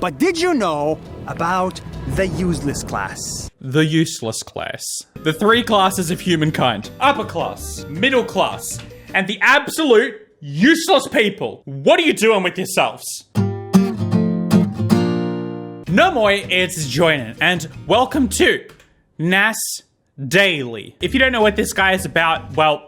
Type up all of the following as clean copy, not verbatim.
But did you know about the useless class? The useless class. The three classes of humankind. Upper class, middle class, and the absolute useless people. What are you doing with yourselves? No more, it's Joinen, and welcome to Nas Daily. If you don't know what this guy is about, well,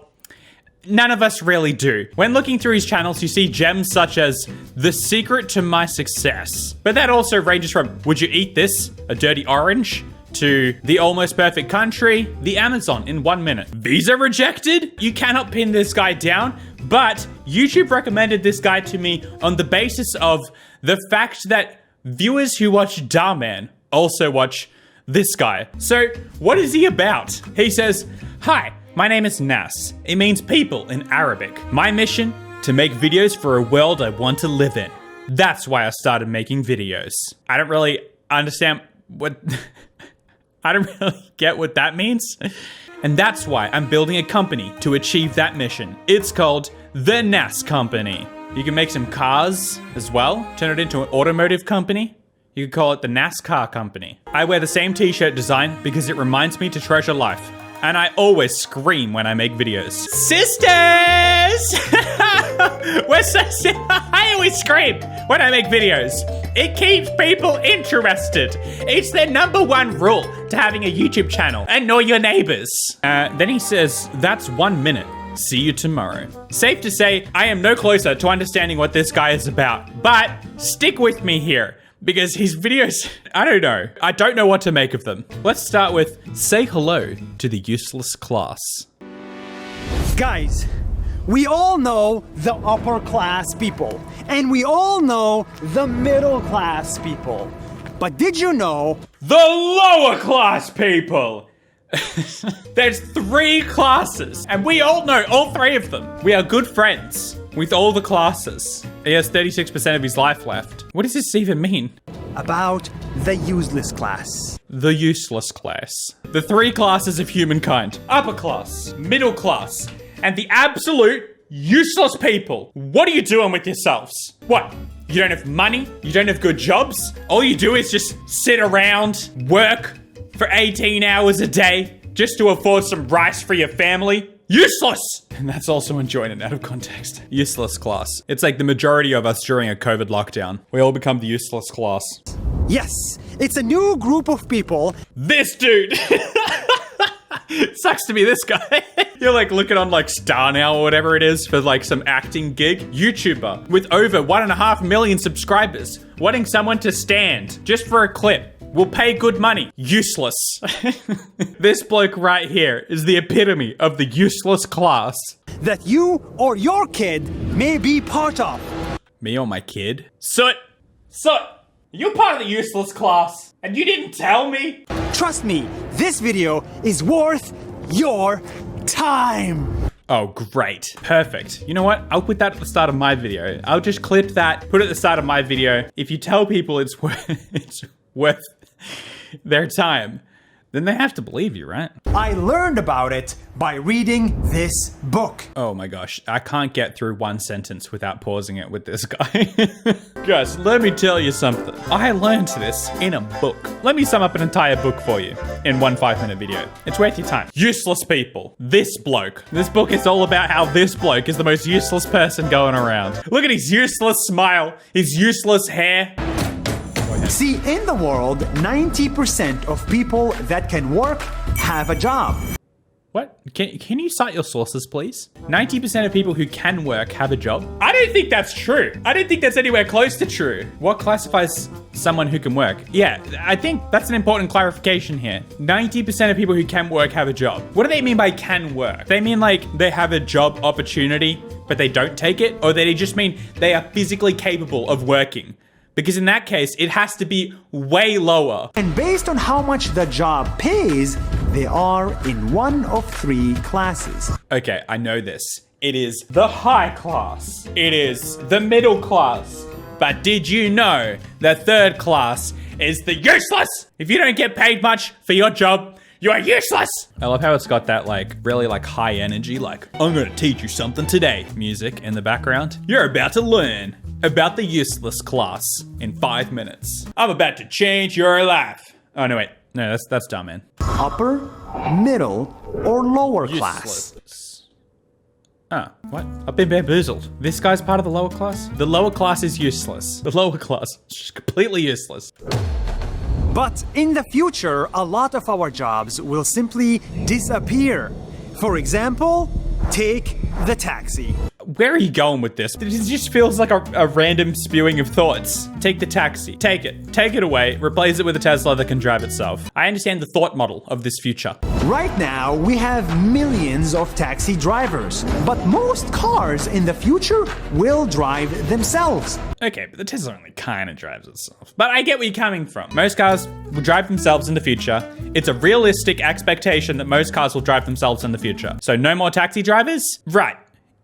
none of us really do. When looking through his channels, you see gems such as the secret to my success. But that also ranges from, would you eat this, a dirty orange, to the almost perfect country, the Amazon in 1 minute. Visa rejected? You cannot pin this guy down, but YouTube recommended this guy to me on the basis of the fact that viewers who watch Darman also watch this guy. So what is he about? He says, "Hi, my name is Nas. It means people in Arabic. My mission, to make videos for a world I want to live in. That's why I started making videos." I don't really understand what... I don't really get what that means. And that's why I'm building a company to achieve that mission. It's called the Nas Company. You can make some cars as well, turn it into an automotive company. You could call it the NASCAR Company. I wear the same t-shirt design because it reminds me to treasure life. And I always scream when I make videos. Sisters! We're so I always scream when I make videos. It keeps people interested. It's their #1 rule to having a YouTube channel. And know your neighbors. Then he says, that's 1 minute. See you tomorrow. Safe to say, I am no closer to understanding what this guy is about. But stick with me here, because his videos, I don't know what to make of them. Let's start with, say hello to the useless class. Guys, we all know the upper class people, and we all know the middle class people. But did you know the lower class people? There's 3 classes, and we all know all 3 of them. We are good friends with all the classes. He has 36% of his life left. What does this even mean? about the useless class? The useless class. The 3 classes of humankind. Upper class, middle class, and the absolute useless people. What are you doing with yourselves? What? You don't have money? You don't have good jobs? All you do is just sit around, work for 18 hours a day just to afford some rice for your family? Useless! And that's also enjoying it out of context. Useless class. It's like the majority of us during a COVID lockdown. We all become the useless class. Yes, it's a new group of people. This dude! Sucks to be this guy. You're like looking on like Star Now or whatever it is for like some acting gig. YouTuber with over 1.5 million subscribers wanting someone to stand just for a clip. Will pay good money. Useless. This bloke right here is the epitome of the useless class. That you or your kid may be part of. Me or my kid? Soot! You're part of the useless class, and you didn't tell me? Trust me, this video is worth your time. Oh, great. Perfect. You know what? I'll put that at the start of my video. I'll just clip that, put it at the start of my video. If you tell people it's worth their time, then they have to believe you, right? I learned about it by reading this book. Oh my gosh, I can't get through one sentence without pausing it with this guy. Guys, let me tell you something. I learned this in a book. Let me sum up an entire book for you in one 5-minute video. It's worth your time. Useless people. This bloke. This book is all about how this bloke is the most useless person going around. Look at his useless smile, his useless hair. See, in the world, 90% of people that can work have a job. What? Can you cite your sources, please? 90% of people who can work have a job? I don't think that's true. I don't think that's anywhere close to true. What classifies someone who can work? Yeah, I think that's an important clarification here. 90% of people who can work have a job. What do they mean by can work? They mean like they have a job opportunity, but they don't take it? Or they just mean they are physically capable of working? Because in that case, it has to be way lower. And based on how much the job pays, they are in one of 3 classes. Okay, I know this. It is the high class. It is the middle class. But did you know the 3rd class is the useless? If you don't get paid much for your job, you are useless. I love how it's got that like really like high energy, like I'm gonna teach you something today music in the background. You're about to learn about the useless class in 5 minutes. I'm about to change your life. Oh, no, wait. No, that's dumb, man. Upper, middle, or lower class? Useless. Oh, what? I've been bamboozled. This guy's part of the lower class? The lower class is useless. The lower class is just completely useless. But in the future, a lot of our jobs will simply disappear. For example, take the taxi. Where are you going with this? It just feels like a random spewing of thoughts. Take the taxi. Take it away. Replace it with a Tesla that can drive itself. I understand the thought model of this future. Right now, we have millions of taxi drivers, but most cars in the future will drive themselves. Okay, but the Tesla only kind of drives itself. But I get where you're coming from. Most cars will drive themselves in the future. It's a realistic expectation that most cars will drive themselves in the future. So no more taxi drivers? Right.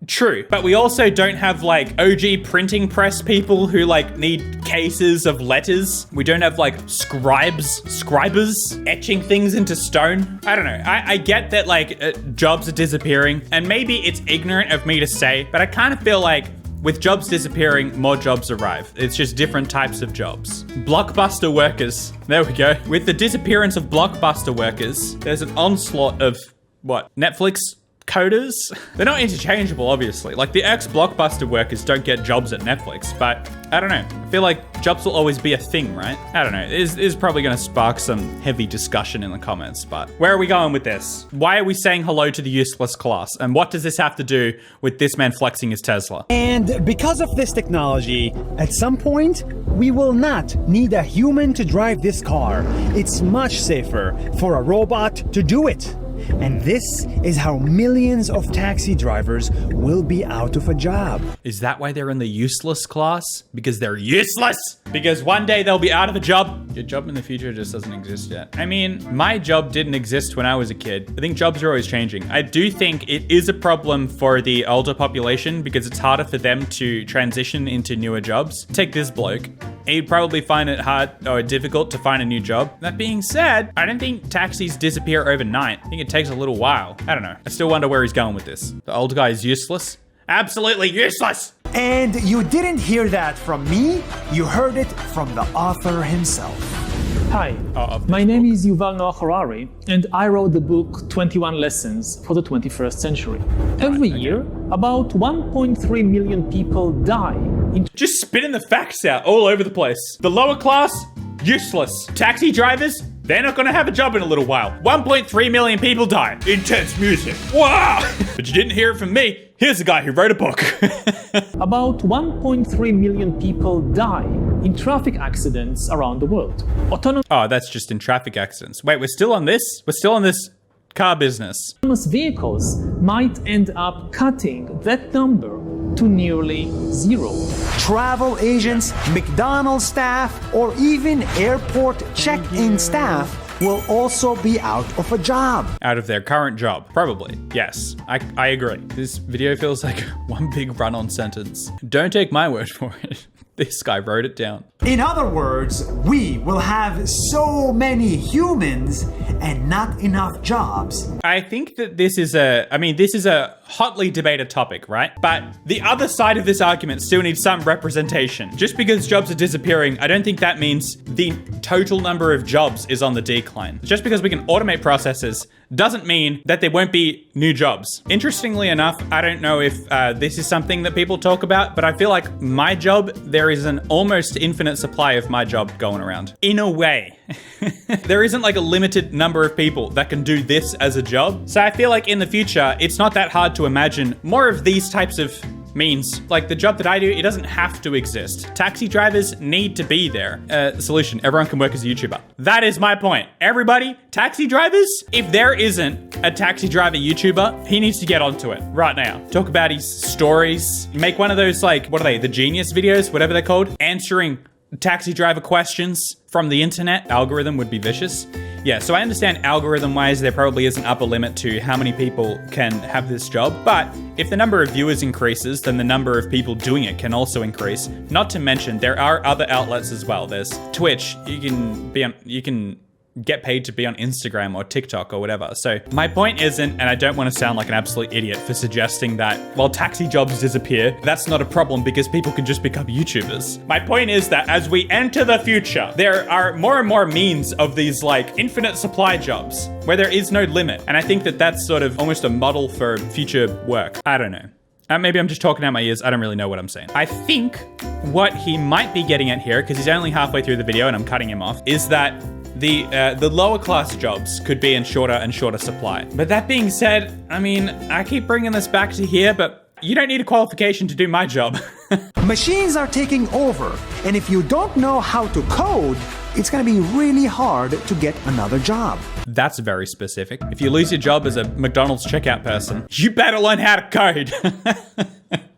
True, but we also don't have like OG printing press people who like need cases of letters. We don't have like scribers etching things into stone. I don't know. I get that like jobs are disappearing, and maybe it's ignorant of me to say, but I kind of feel like with jobs disappearing, more jobs arrive. It's just different types of jobs. Blockbuster workers. There we go. With the disappearance of blockbuster workers, there's an onslaught of what? Netflix coders? They're not interchangeable, obviously. Like the ex-Blockbuster workers don't get jobs at Netflix, but I don't know. I feel like jobs will always be a thing, right? I don't know. It is probably gonna spark some heavy discussion in the comments, but where are we going with this? Why are we saying hello to the useless class? And what does this have to do with this man flexing his Tesla? And because of this technology, at some point, we will not need a human to drive this car. It's much safer for a robot to do it. And this is how millions of taxi drivers will be out of a job. Is that why they're in the useless class? Because they're useless? Because one day they'll be out of a job? Your job in the future just doesn't exist yet. I mean, my job didn't exist when I was a kid. I think jobs are always changing. I do think it is a problem for the older population because it's harder for them to transition into newer jobs. Take this bloke. He'd probably find it hard or difficult to find a new job. That being said, I don't think taxis disappear overnight. I think it takes a little while. I don't know. I still wonder where he's going with this. The old guy is useless? Absolutely useless! And you didn't hear that from me, you heard it from the author himself. Hi, my name is Yuval Noah Harari, and I wrote the book 21 Lessons for the 21st Century. Every year, about 1.3 million people die. Just spitting the facts out all over the place. The lower class, useless. Taxi drivers, they're not gonna have a job in a little while. 1.3 million people die. Intense music. Wow! But you didn't hear it from me. Here's a guy who wrote a book. About 1.3 million people die in traffic accidents around the world. Oh, that's just in traffic accidents. Wait, we're still on this? We're still on this car business. Autonomous vehicles might end up cutting that number to nearly zero. Travel agents, McDonald's staff, or even airport check-in staff will also be out of a job. Out of their current job, probably. Yes, I agree. This video feels like one big run-on sentence. Don't take my word for it. This guy wrote it down. In other words, we will have so many humans and not enough jobs. I think that this is a hotly debated topic, right? But the other side of this argument still needs some representation. Just because jobs are disappearing, I don't think that means the total number of jobs is on the decline. Just because we can automate processes doesn't mean that there won't be new jobs. Interestingly enough, I don't know if this is something that people talk about, but I feel like my job, there is an almost infinite supply of my job going around. In a way. There isn't like a limited number of people that can do this as a job. So I feel like in the future, it's not that hard to imagine more of these types of means. Like the job that I do, it doesn't have to exist. Taxi drivers need to be there. Solution, everyone can work as a YouTuber. That is my point. Everybody, taxi drivers, if there isn't a taxi driver YouTuber, he needs to get onto it right now. Talk about his stories. Make one of those like, what are they? The Genius videos, whatever they're called. Answering taxi driver questions from the internet. Algorithm would be vicious. Yeah, so I understand algorithm-wise, there probably is an upper limit to how many people can have this job. But if the number of viewers increases, then the number of people doing it can also increase. Not to mention, there are other outlets as well. There's Twitch. You can get paid to be on Instagram or TikTok or whatever. So my point isn't, and I don't want to sound like an absolute idiot for suggesting that while taxi jobs disappear, that's not a problem because people can just become YouTubers. My point is that as we enter the future, there are more and more means of these like infinite supply jobs where there is no limit. And I think that that's sort of almost a model for future work. I don't know. Maybe I'm just talking out my ears. I don't really know what I'm saying. I think what he might be getting at here, because he's only halfway through the video and I'm cutting him off, is that the lower class jobs could be in shorter and shorter supply. But that being said, I mean, I keep bringing this back to here, but you don't need a qualification to do my job. Machines are taking over, and if you don't know how to code, it's gonna be really hard to get another job. That's very specific. If you lose your job as a McDonald's checkout person, you better learn how to code.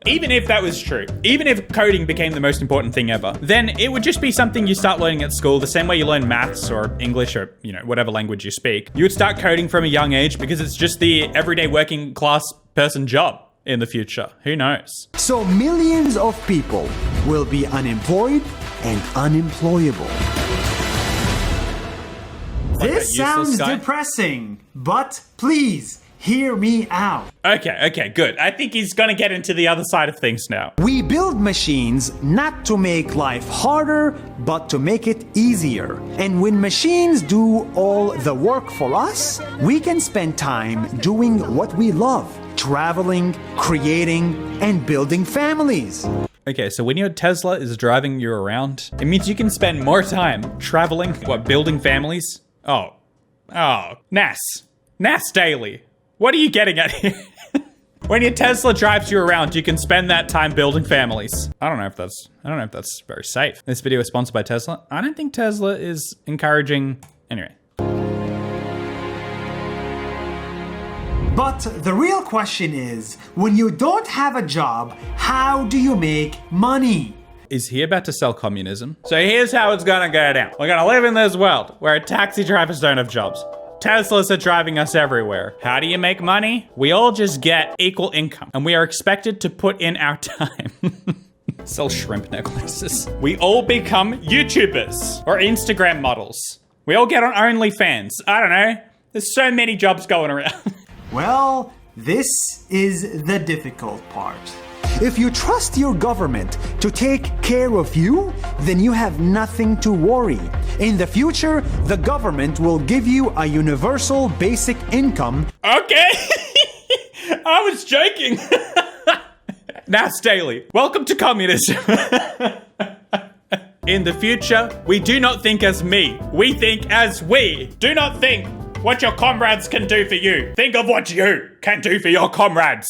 Even if that was true, even if coding became the most important thing ever, then it would just be something you start learning at school the same way you learn maths or English or, you know, whatever language you speak. You would start coding from a young age because it's just the everyday working class person job in the future. Who knows? So millions of people will be unemployed and unemployable. This sounds depressing, but please hear me out. Okay, good. I think he's gonna get into the other side of things now. We build machines not to make life harder, but to make it easier. And when machines do all the work for us, we can spend time doing what we love, traveling, creating, and building families. Okay, so when your Tesla is driving you around, it means you can spend more time traveling, building families? Oh, Nas Daily. What are you getting at here? When your Tesla drives you around, you can spend that time building families. I don't know if that's very safe. This video is sponsored by Tesla. I don't think Tesla is encouraging, anyway. But the real question is, when you don't have a job, how do you make money? Is he about to sell communism? So here's how it's gonna go down. We're gonna live in this world where taxi drivers don't have jobs. Teslas are driving us everywhere. How do you make money? We all just get equal income and we are expected to put in our time. Sell shrimp necklaces. We all become YouTubers or Instagram models. We all get on OnlyFans. I don't know. There's so many jobs going around. Well, this is the difficult part. If you trust your government to take care of you, then you have nothing to worry. In the future, the government will give you a universal basic income. Okay. I was joking. Nas Daily. Welcome to communism. In the future, we do not think as me. We think as we. Do not think what your comrades can do for you. Think of what you can do for your comrades.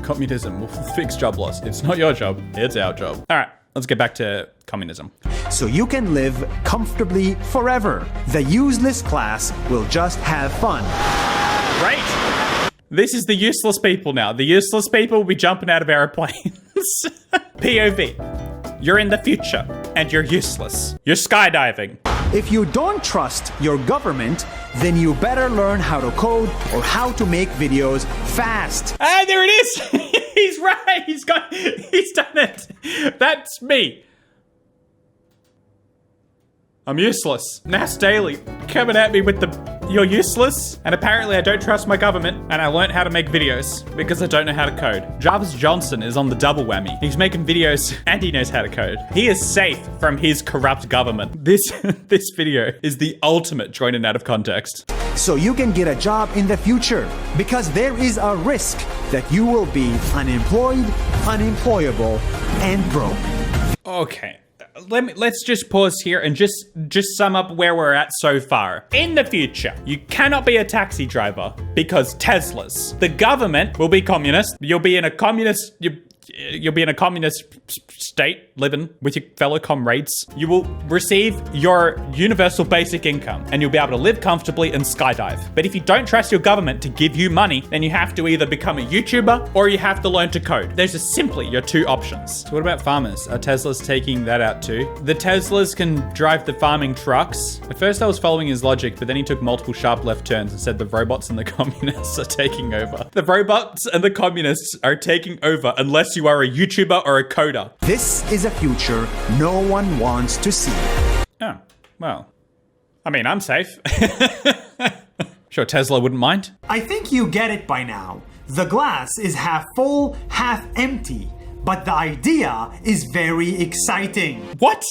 Communism will fix job loss. It's not your job, it's our job. All right, let's get back to communism. So you can live comfortably forever. The useless class will just have fun. Right? This is the useless people now. The useless people will be jumping out of airplanes. POV. You're in the future and you're useless. You're skydiving. If you don't trust your government, then you better learn how to code or how to make videos fast. Ah, there it is. He's right. He's done it. That's me. I'm useless. Nas Daily coming at me with you're useless. And apparently I don't trust my government and I learned how to make videos because I don't know how to code. Jarvis Johnson is on the double whammy. He's making videos and he knows how to code. He is safe from his corrupt government. This video is the ultimate Joinen out of context. So you can get a job in the future because there is a risk that you will be unemployed, unemployable, and broke. Okay. Let's just pause here and just sum up where we're at so far. In the future, you cannot be a taxi driver because Teslas. The government will be communist. You'll be in a communist state, living with your fellow comrades. You will receive your universal basic income and you'll be able to live comfortably and skydive. But if you don't trust your government to give you money, then you have to either become a YouTuber or you have to learn to code. Those are simply your two options. So what about farmers? Are Teslas taking that out too? The Teslas can drive the farming trucks. At first I was following his logic, but then he took multiple sharp left turns and said the robots and the communists are taking over. The robots and the communists are taking over unless you are a YouTuber or a coder. This is a future no one wants to see. Oh, well, I mean, I'm safe. Sure, Tesla wouldn't mind. I think you get it by now. The glass is half full, half empty. But the idea is very exciting. What?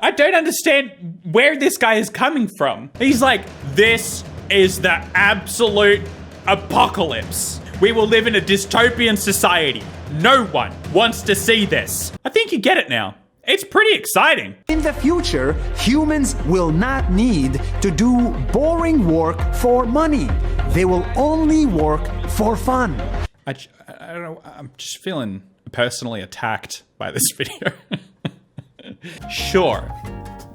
I don't understand where this guy is coming from. He's like, this is the absolute apocalypse. We will live in a dystopian society. No one wants to see this. I think you get it now. It's pretty exciting. In the future, humans will not need to do boring work for money. They will only work for fun. I don't know. I'm just feeling personally attacked by this video. Sure,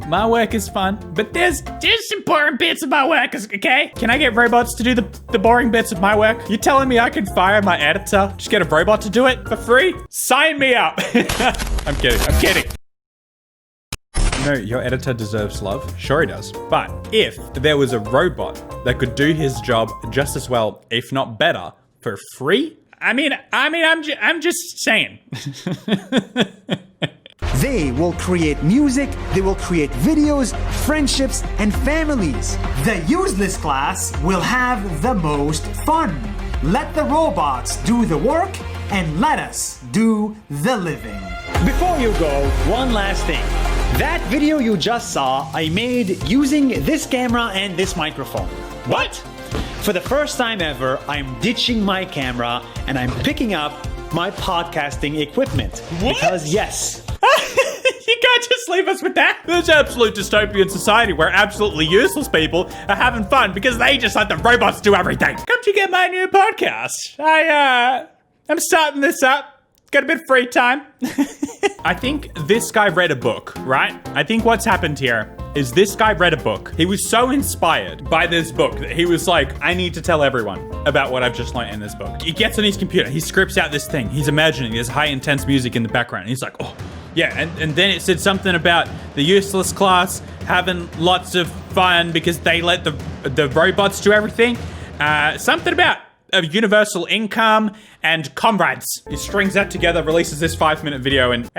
my work is fun, but there's some boring bits of my work, okay? Can I get robots to do the boring bits of my work? You telling me I can fire my editor? Just get a robot to do it for free? Sign me up. I'm kidding. No, your editor deserves love. Sure he does. But if there was a robot that could do his job just as well, if not better, for free, I'm just saying. They will create music, they will create videos, friendships, and families. The useless class will have the most fun. Let the robots do the work and let us do the living. Before you go, one last thing. That video you just saw, I made using this camera and this microphone. What? For the first time ever, I'm ditching my camera and I'm picking up my podcasting equipment. What? Because yes. You can't just leave us with that. This absolute dystopian society where absolutely useless people are having fun because they just let the robots do everything. Come to get my new podcast. I'm starting this up. Got a bit of free time. I think this guy read a book, right? I think what's happened here is this guy read a book. He was so inspired by this book that he was like, I need to tell everyone about what I've just learned in this book. He gets on his computer, he scripts out this thing. He's imagining there's high intense music in the background. He's like, oh, yeah. And then it said something about the useless class having lots of fun because they let the robots do everything. Something about a universal income and comrades. He strings that together, releases this 5-minute video and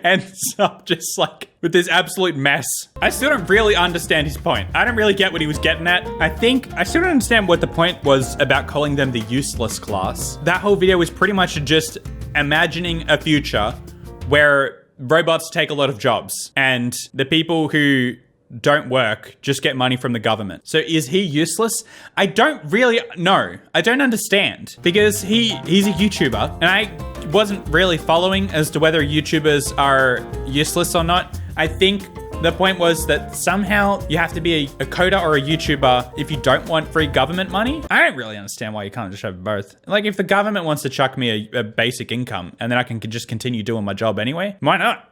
ends up just like with this absolute mess. I still don't really understand his point. I don't really get what he was getting at. I still don't understand what the point was about calling them the useless class. That whole video was pretty much just imagining a future where robots take a lot of jobs and the people who don't work, just get money from the government. So is he useless? I don't really know. I don't understand because he's a YouTuber and I wasn't really following as to whether YouTubers are useless or not. I think the point was that somehow you have to be a coder or a YouTuber if you don't want free government money. I don't really understand why you can't just have both. Like if the government wants to chuck me a basic income and then I can just continue doing my job anyway, why not?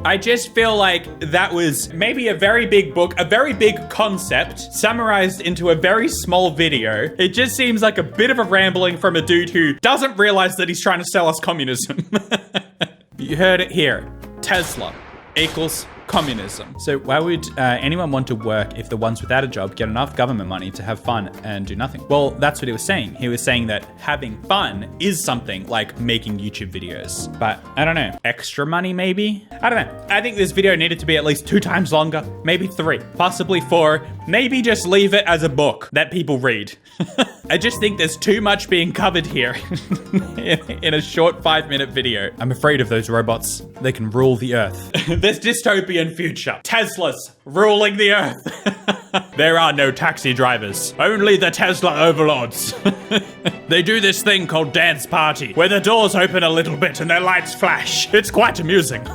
I just feel like that was maybe a very big book, a very big concept summarized into a very small video. It just seems like a bit of a rambling from a dude who doesn't realize that he's trying to sell us communism. You heard it here. Tesla equals communism. So why would anyone want to work if the ones without a job get enough government money to have fun and do nothing? Well, that's what he was saying. He was saying that having fun is something like making YouTube videos. But I don't know, extra money maybe? I don't know. I think this video needed to be at least 2 times longer, maybe 3, possibly 4, maybe just leave it as a book that people read. I just think there's too much being covered here in a short 5-minute video. I'm afraid of those robots. They can rule the earth. This dystopian future. Teslas ruling the earth. There are no taxi drivers. Only the Tesla overlords. They do this thing called dance party, where the doors open a little bit and their lights flash. It's quite amusing.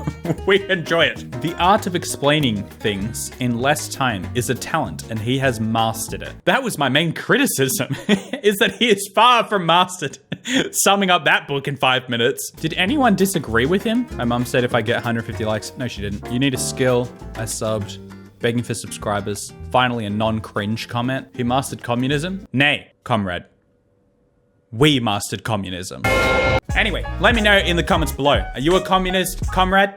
We enjoy it. The art of explaining things in less time is a talent, and he has mastered it. That was my main criticism, is that he is far from mastered. Summing up that book in 5 minutes. Did anyone disagree with him? My mum said if I get 150 likes. No, she didn't. You need a skill. I subbed. Begging for subscribers. Finally, a non-cringe comment. Who mastered communism? Nay, comrade. We mastered communism. Anyway, let me know in the comments below. Are you a communist, comrade?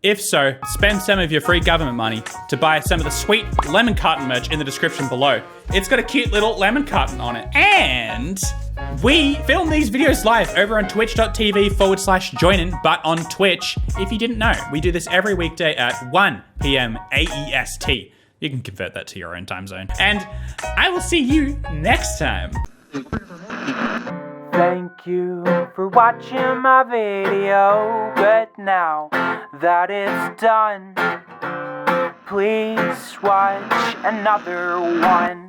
If so, spend some of your free government money to buy some of the sweet lemon carton merch in the description below. It's got a cute little lemon carton on it. And we film these videos live over on twitch.tv/Joinen, but on Twitch, if you didn't know, we do this every weekday at 1 p.m. AEST. You can convert that to your own time zone. And I will see you next time. Thank you for watching my video, but now that it's done, please watch another one.